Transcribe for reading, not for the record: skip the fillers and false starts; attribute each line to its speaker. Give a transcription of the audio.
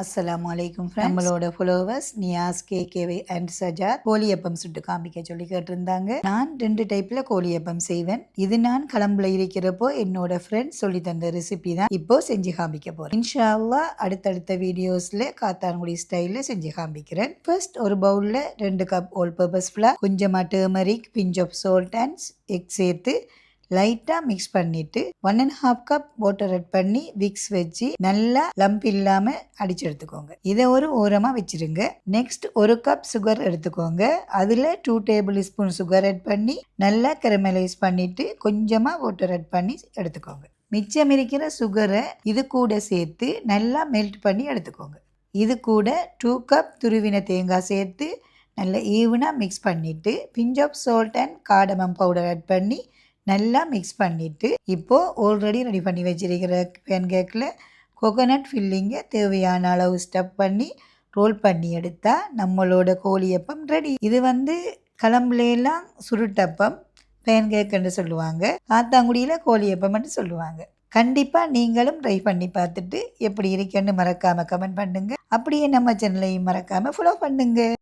Speaker 1: அஸ்ஸலாமு அலைக்கும் ஃப்ரெண்ட்ஸ். நம்மளோட ஃபாலோவர்ஸ் நியாஸ் கேகேவை அண்ட் சஜாத் கோழியப்பம் சுட்டு காமிக்க சொல்லி கேட்டிருந்தாங்க. நான் 2 டைப்ல கோழியப்பம் செய்வேன். இது நான் களம்புல இருக்கிறப்போ என்னோட ஃப்ரெண்ட்ஸ் சொல்லி தந்த ரெசிபி தான் இப்போ செஞ்சு காமிக்க போறேன். இன்ஷா அல்லாஹ் அடுத்தடுத்த வீடியோஸ்ல காத்தான்குடி ஸ்டைல்ல செஞ்சு காமிக்கிறேன். ஃபர்ஸ்ட் ஒரு பவுல்ல 2 கப் ஆல் பர்பஸ் ஃப்ளவர், கொஞ்சமா turmeric, pinch of salt and egg சேர்த்து லைட்டாக மிக்ஸ் பண்ணிட்டு 1.5 கப் வாட்டர் ஆட் பண்ணி விக்ஸ் வச்சு நல்லா லம்ப் இல்லாமல் அடிச்சு எடுத்துக்கோங்க. இதை ஒரு ஓரமாக வச்சிருங்க. நெக்ஸ்ட் 1 கப் சுகர் எடுத்துக்கோங்க. அதில் 2 டேபிள் ஸ்பூன் சுகர் ஆட் பண்ணி நல்லா கரமலைஸ் பண்ணிட்டு கொஞ்சமாக வாட்டர் ஆட் பண்ணி எடுத்துக்கோங்க. மிச்சம் இருக்கிற சுகரை இது கூட சேர்த்து நல்லா மெல்ட் பண்ணி எடுத்துக்கோங்க. இது கூட 2 கப் துருவின தேங்காய் சேர்த்து நல்லா ஈவனாக மிக்ஸ் பண்ணிட்டு pinch of salt and cardamom powder add பண்ணி நல்லா மிக்ஸ் பண்ணிவிட்டு இப்போது ஆல்ரெடி ரெடி பண்ணி வச்சிருக்கிற பேன் கேக்கில் கோகோனட் ஃபில்லிங்கை தேவையான அளவு ஸ்டப் பண்ணி ரோல் பண்ணி எடுத்தால் நம்மளோட கோழியப்பம் ரெடி. இது களம்புலாம் சுருட்டப்பம் பேன் கேக்குன்னு சொல்லுவாங்க, காத்தாங்குடியில் கோழியப்பம்னு சொல்லுவாங்க. கண்டிப்பாக நீங்களும் ட்ரை பண்ணி பார்த்துட்டு எப்படி இருக்குன்னு மறக்காமல் கமெண்ட் பண்ணுங்கள். அப்படியே நம்ம சேனலையும் மறக்காமல் ஃபாலோ பண்ணுங்கள்.